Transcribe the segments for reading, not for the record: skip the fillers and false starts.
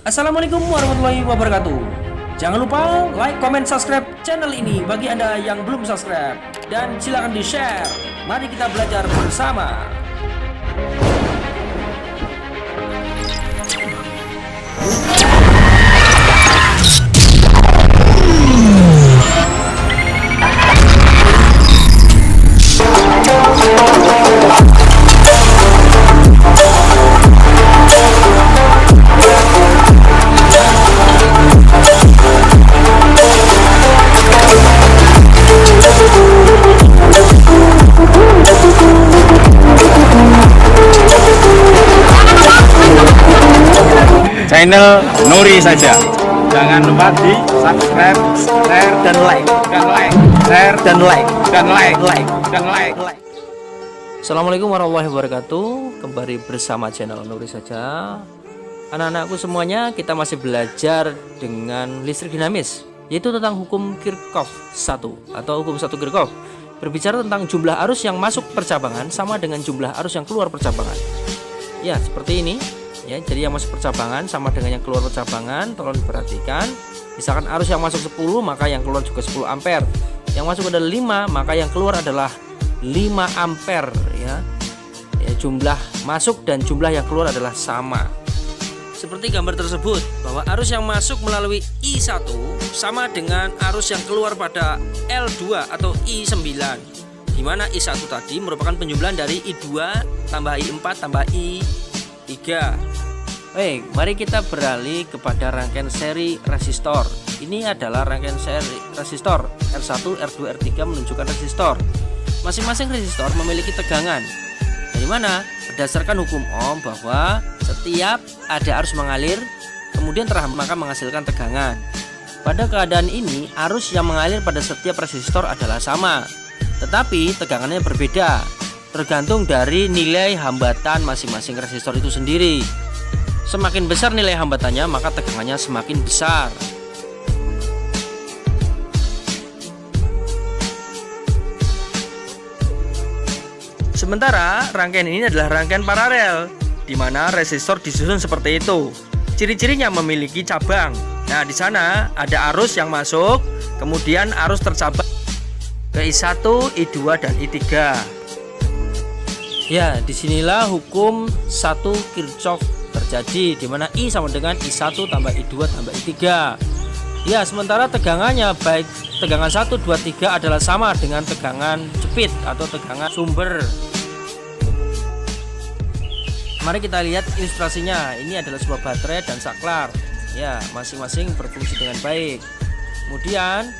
Assalamualaikum warahmatullahi wabarakatuh. Jangan lupa like, comment, subscribe channel ini bagi Anda yang belum subscribe. Dan silakan di-share. Mari kita belajar bersama. Channel Nuri saja. Jangan lupa di subscribe, share dan like, share dan like. Assalamualaikum warahmatullahi wabarakatuh. Kembali bersama channel Nuri saja. Anak-anakku semuanya, kita masih belajar dengan listrik dinamis, yaitu tentang hukum Kirchhoff 1 atau hukum 1 Kirchhoff. Berbicara tentang jumlah arus yang masuk percabangan sama dengan jumlah arus yang keluar percabangan. Ya, seperti ini. Ya, jadi yang masuk percabangan sama dengan yang keluar percabangan. Tolong diperhatikan. Misalkan arus yang masuk 10, maka yang keluar juga 10 ampere. Yang masuk adalah 5, maka yang keluar adalah 5 ampere ya. Jumlah masuk dan jumlah yang keluar adalah sama. Seperti gambar tersebut, bahwa arus yang masuk melalui I1 sama dengan arus yang keluar pada L2 atau I9. Di mana I1 tadi merupakan penjumlahan dari I2 tambah I4 tambah I3. Baik, mari kita beralih kepada rangkaian seri resistor. Ini adalah rangkaian seri resistor R1, R2, R3 menunjukkan resistor. Masing-masing resistor memiliki tegangan. Dari mana? Berdasarkan hukum Ohm bahwa setiap ada arus mengalir, kemudian terhambat maka menghasilkan tegangan. Pada keadaan ini, arus yang mengalir pada setiap resistor adalah sama, tetapi tegangannya berbeda, tergantung dari nilai hambatan masing-masing resistor itu sendiri. Semakin besar nilai hambatannya, maka tegangannya semakin besar. Sementara rangkaian ini adalah rangkaian paralel, di mana resistor disusun seperti itu. Ciri-cirinya memiliki cabang. Nah, di sana ada arus yang masuk, kemudian arus tercabang ke I1, I2 dan I3. Ya, disinilah hukum 1 Kirchhoff terjadi, di mana I sama dengan I1 tambah I2 tambah I3. Ya, sementara tegangannya baik tegangan 1, 2, 3 adalah sama dengan tegangan jepit atau tegangan sumber. Mari kita lihat ilustrasinya. Ini adalah sebuah baterai dan saklar. Ya, masing-masing berfungsi dengan baik. Kemudian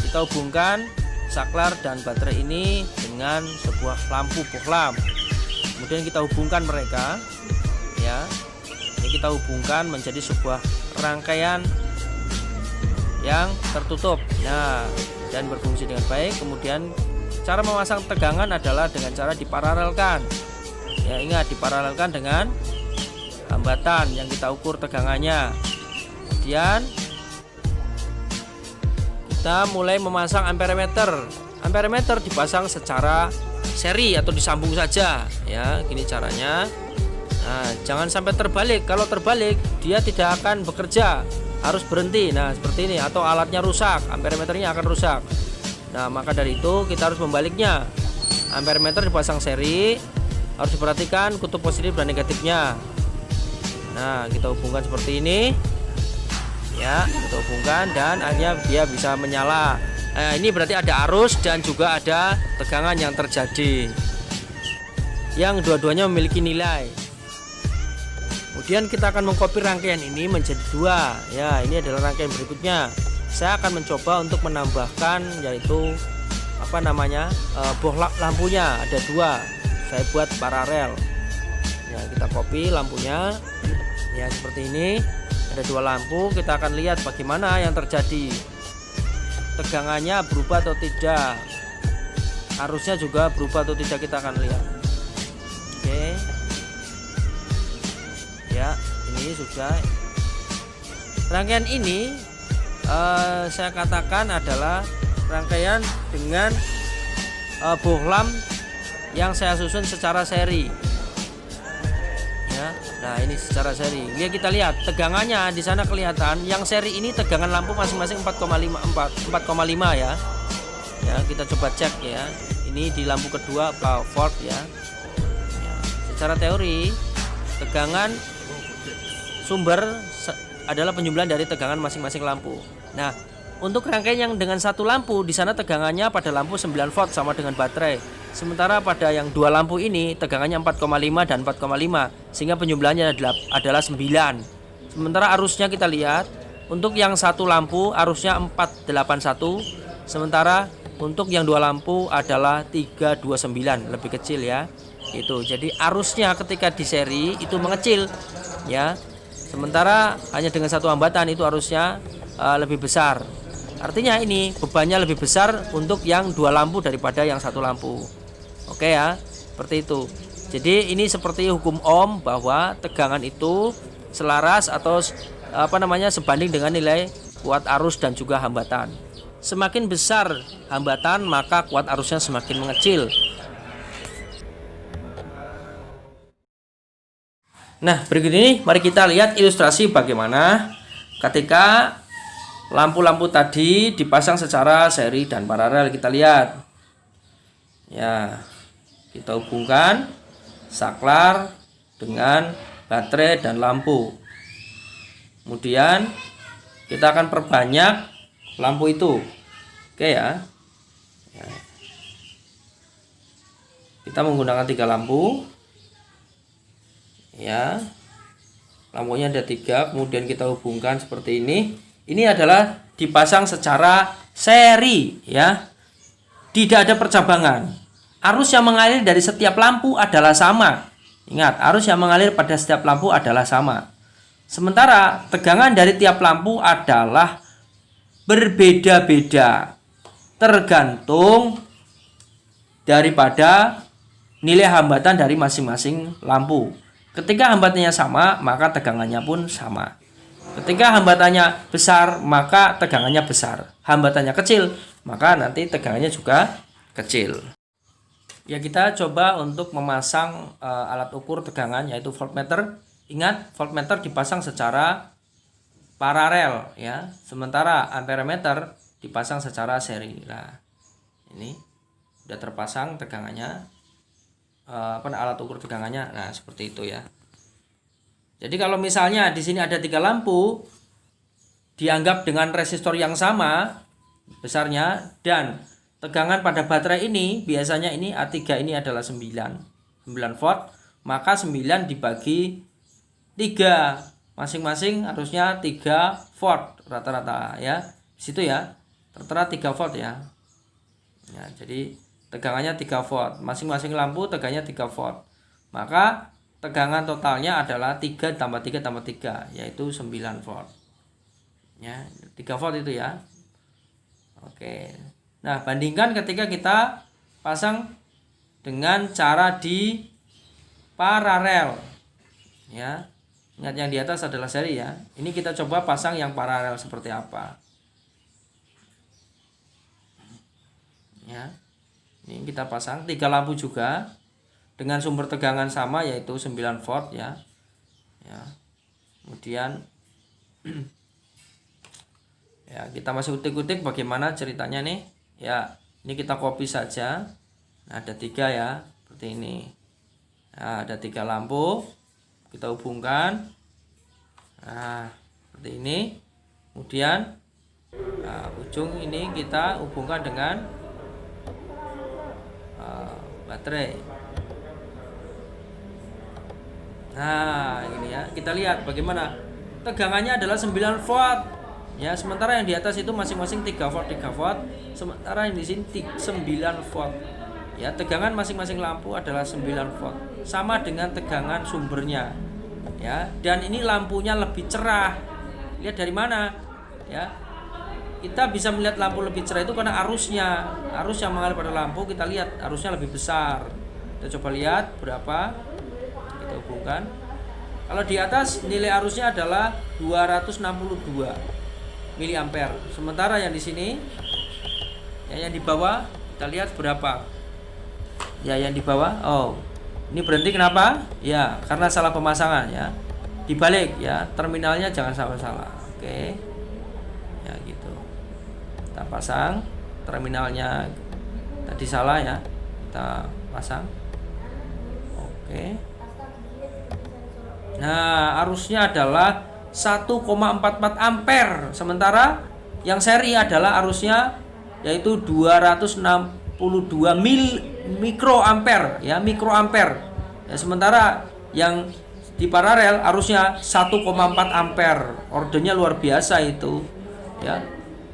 kita hubungkan saklar dan baterai ini dengan sebuah lampu bohlam. Kemudian kita hubungkan mereka, ya. Ini kita hubungkan menjadi sebuah rangkaian yang tertutup. Nah, dan berfungsi dengan baik. Kemudian cara memasang tegangan adalah dengan cara diparalelkan. Ya, ingat diparalelkan dengan hambatan yang kita ukur tegangannya. Kemudian kita mulai memasang amperemeter. Amperemeter dipasang secara seri atau disambung saja. Ya, gini caranya. Nah, jangan sampai terbalik. Kalau terbalik, dia tidak akan bekerja, harus berhenti. Nah, seperti ini, atau alatnya rusak, amperemeternya akan rusak. Nah, maka dari itu kita harus membaliknya. Amperemeter dipasang seri, harus diperhatikan kutub positif dan negatifnya. Nah, kita hubungkan seperti ini. Ya, kita hubungkan dan akhirnya dia bisa menyala. Nah, ini berarti ada arus dan juga ada tegangan yang terjadi, yang dua-duanya memiliki nilai. Kemudian kita akan mengcopy rangkaian ini menjadi dua. Ya, ini adalah rangkaian berikutnya. Saya akan mencoba untuk menambahkan, yaitu bohlam lampunya ada dua. Saya buat paralel. Ya, kita copy lampunya. Ya, seperti ini. Ada dua lampu. Kita akan lihat bagaimana yang terjadi. Tegangannya berubah atau tidak. Arusnya juga berubah atau tidak, kita akan lihat. Oke. Ya, ini sudah. Rangkaian ini saya katakan adalah rangkaian dengan bohlam yang saya susun secara seri. Ya, Nah, ini secara seri. Ya, kita lihat tegangannya di sana kelihatan. Yang seri ini tegangan lampu masing-masing 4,5 ya. Ya, kita coba cek ya. Ini di lampu kedua apa volt ya. Ya, secara teori tegangan sumber adalah penjumlahan dari tegangan masing-masing lampu. Nah, untuk rangkaian yang dengan satu lampu, di sana tegangannya pada lampu 9 volt sama dengan baterai. Sementara pada yang dua lampu ini tegangannya 4,5 dan 4,5 sehingga penjumlahannya adalah 9. Sementara arusnya kita lihat, untuk yang satu lampu arusnya 481, sementara untuk yang dua lampu adalah 329, lebih kecil ya. Itu. Jadi arusnya ketika di seri itu mengecil ya. Sementara hanya dengan satu hambatan itu arusnya lebih besar. Artinya ini bebannya lebih besar untuk yang dua lampu daripada yang satu lampu. Oke ya, seperti itu. Jadi ini seperti hukum Ohm bahwa tegangan itu selaras atau sebanding dengan nilai kuat arus dan juga hambatan. Semakin besar hambatan maka kuat arusnya semakin mengecil. Nah, berikut ini mari kita lihat ilustrasi bagaimana ketika lampu-lampu tadi dipasang secara seri dan paralel. Kita lihat ya, kita hubungkan saklar dengan baterai dan lampu. Kemudian kita akan perbanyak lampu itu. Oke ya. Kita menggunakan 3 lampu ya. Lampunya ada 3, kemudian kita hubungkan seperti ini. Ini adalah dipasang secara seri ya. Tidak ada percabangan. Arus yang mengalir dari setiap lampu adalah sama. Ingat, arus yang mengalir pada setiap lampu adalah sama. Sementara tegangan dari tiap lampu adalah berbeda-beda tergantung daripada nilai hambatan dari masing-masing lampu. Ketika hambatannya sama, maka tegangannya pun sama. Ketika hambatannya besar, maka tegangannya besar. Hambatannya kecil, maka nanti tegangannya juga kecil. Ya, kita coba untuk memasang alat ukur tegangan yaitu voltmeter. Ingat, voltmeter dipasang secara paralel ya. Sementara amperemeter dipasang secara seri. Nah, ini sudah terpasang tegangannya. Alat ukur tegangannya. Nah, seperti itu ya. Jadi kalau misalnya di sini ada 3 lampu dianggap dengan resistor yang sama besarnya dan tegangan pada baterai ini biasanya ini A3 ini adalah 9 volt, maka 9 dibagi 3 masing-masing harusnya 3 volt rata-rata ya. Di situ ya. Rata-rata 3 volt ya. Ya, jadi tegangannya 3 volt. Masing-masing lampu tegangannya 3 volt. Maka tegangan totalnya adalah 3 tambah 3 tambah 3 yaitu 9 volt. Ya, 3 volt itu ya. Oke. Nah, bandingkan ketika kita pasang dengan cara di paralel. Ya. Ingat yang di atas adalah seri ya. Ini kita coba pasang yang paralel seperti apa. Ya. Ini kita pasang 3 lampu juga dengan sumber tegangan sama yaitu 9 volt ya. Ya. Kemudian ya, kita masih utik-utik bagaimana ceritanya nih. Ya, ini kita copy saja. Nah, ada 3 ya, seperti ini. Nah, ada 3 lampu. Kita hubungkan. Nah, seperti ini. Kemudian ujung ini kita hubungkan dengan baterai. Nah, ini ya, kita lihat bagaimana tegangannya adalah 9 volt. Ya, sementara yang di atas itu masing-masing 3 volt, 3 volt. Sementara yang di sini 9 volt. Ya, tegangan masing-masing lampu adalah 9 volt. Sama dengan tegangan sumbernya. Ya, dan ini lampunya lebih cerah. Lihat dari mana? Ya. Kita bisa melihat lampu lebih cerah itu karena arusnya. Arus yang mengalir pada lampu kita lihat arusnya lebih besar. Kita coba lihat berapa. Kita hubungkan. Kalau di atas nilai arusnya adalah 262 miliampere. Sementara yang di sini yang di bawah kita lihat berapa. Ya, yang di bawah Ini berhenti kenapa? Ya, karena salah pemasangan ya. Dibalik ya, terminalnya jangan salah-salah. Oke. Ya gitu. Kita pasang terminalnya tadi salah ya. Kita pasang. Oke. Nah, arusnya adalah 1,44 ampere. Sementara yang seri adalah arusnya yaitu 262 mikroampere ya, mikroampere. Ya, sementara yang di paralel arusnya 1,4 ampere. Ordernya luar biasa itu ya.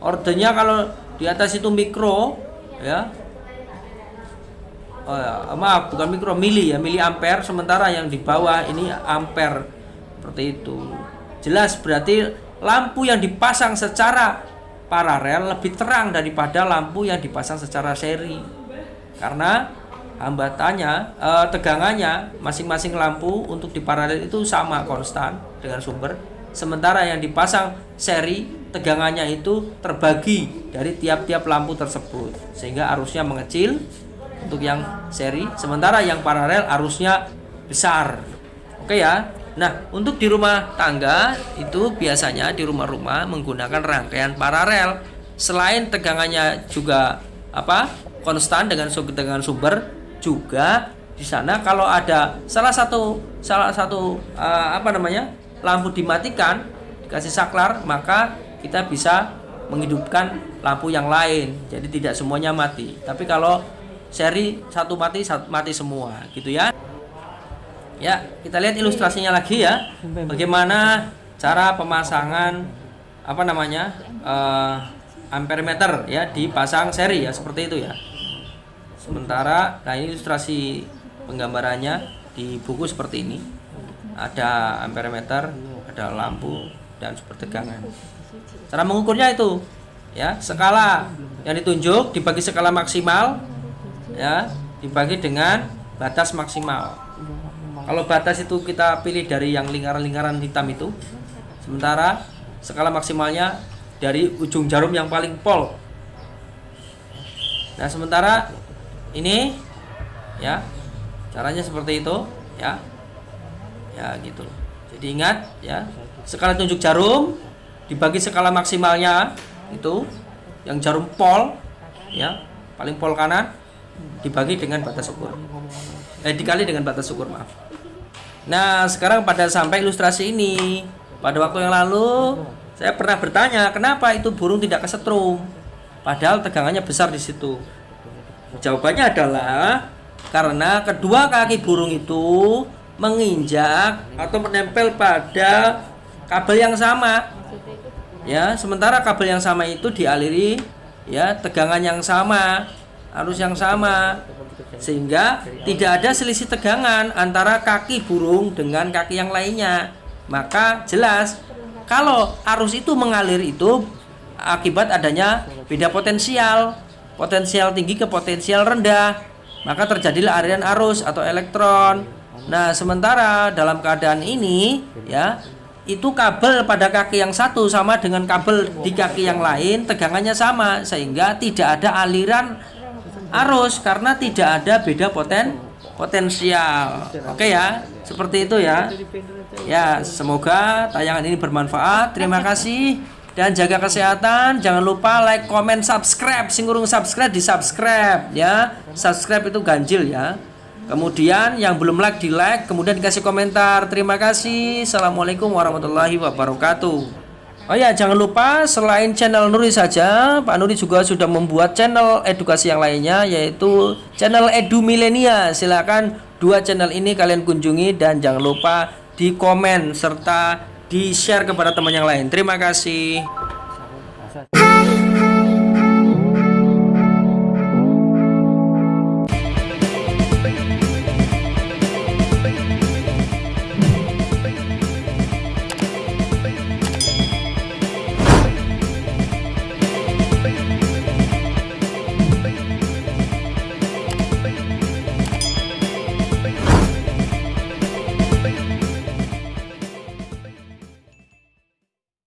Ordernya kalau di atas itu mikro ya. Maaf, bukan mikro, mili ya, mili ampere. Sementara yang di bawah ini ampere. Seperti itu. Jelas berarti lampu yang dipasang secara paralel lebih terang daripada lampu yang dipasang secara seri, karena hambatannya, tegangannya masing-masing lampu untuk di paralel itu sama konstan dengan sumber, sementara yang dipasang seri tegangannya itu terbagi dari tiap-tiap lampu tersebut sehingga arusnya mengecil untuk yang seri, sementara yang paralel arusnya besar. Oke ya. Nah, untuk di rumah tangga itu biasanya di rumah-rumah menggunakan rangkaian paralel. Selain tegangannya juga konstan dengan sumber, juga di sana kalau ada salah satu lampu dimatikan, dikasih saklar, maka kita bisa menghidupkan lampu yang lain. Jadi tidak semuanya mati. Tapi kalau seri satu mati semua gitu ya. Ya, kita lihat ilustrasinya lagi ya. Bagaimana cara pemasangan ampermeter ya dipasang seri ya, seperti itu ya. Sementara, nah ini ilustrasi penggambarannya di buku seperti ini. Ada ampermeter, ada lampu dan sumber tegangan. Cara mengukurnya itu ya, skala yang ditunjuk dibagi skala maksimal ya, dibagi dengan batas maksimal. Kalau batas itu kita pilih dari yang lingkaran-lingkaran hitam itu, sementara skala maksimalnya dari ujung jarum yang paling pol. Nah, sementara ini ya, caranya seperti itu ya. Ya gitu. Jadi ingat ya, skala tunjuk jarum dibagi skala maksimalnya itu yang jarum pol ya, paling pol kanan dibagi dengan batas ukur. Dikali dengan batas ukur, maaf. Nah, sekarang pada sampai ilustrasi ini. Pada waktu yang lalu saya pernah bertanya, kenapa itu burung tidak kesetrum padahal tegangannya besar di situ. Jawabannya adalah karena kedua kaki burung itu menginjak atau menempel pada kabel yang sama. Ya, sementara kabel yang sama itu dialiri ya, tegangan yang sama, arus yang sama, sehingga tidak ada selisih tegangan antara kaki burung dengan kaki yang lainnya. Maka jelas kalau arus itu mengalir itu akibat adanya beda potensial tinggi ke potensial rendah, maka terjadilah aliran arus atau elektron. Nah, sementara dalam keadaan ini ya, itu kabel pada kaki yang satu sama dengan kabel di kaki yang lain, tegangannya sama, sehingga tidak ada aliran arus karena tidak ada beda potensial. Oke ya, seperti itu ya. Ya, semoga tayangan ini bermanfaat. Terima kasih dan jaga kesehatan. Jangan lupa like, comment, subscribe. Sing urung subscribe di subscribe ya. Subscribe itu ganjil ya. Kemudian yang belum like di like, kemudian dikasih komentar. Terima kasih. Assalamualaikum warahmatullahi wabarakatuh. Oh ya, jangan lupa selain channel Nuri saja, Pak Nuri juga sudah membuat channel edukasi yang lainnya, yaitu channel Edu Milenia. Silakan dua channel ini kalian kunjungi dan jangan lupa di komen serta di share kepada teman yang lain. Terima kasih.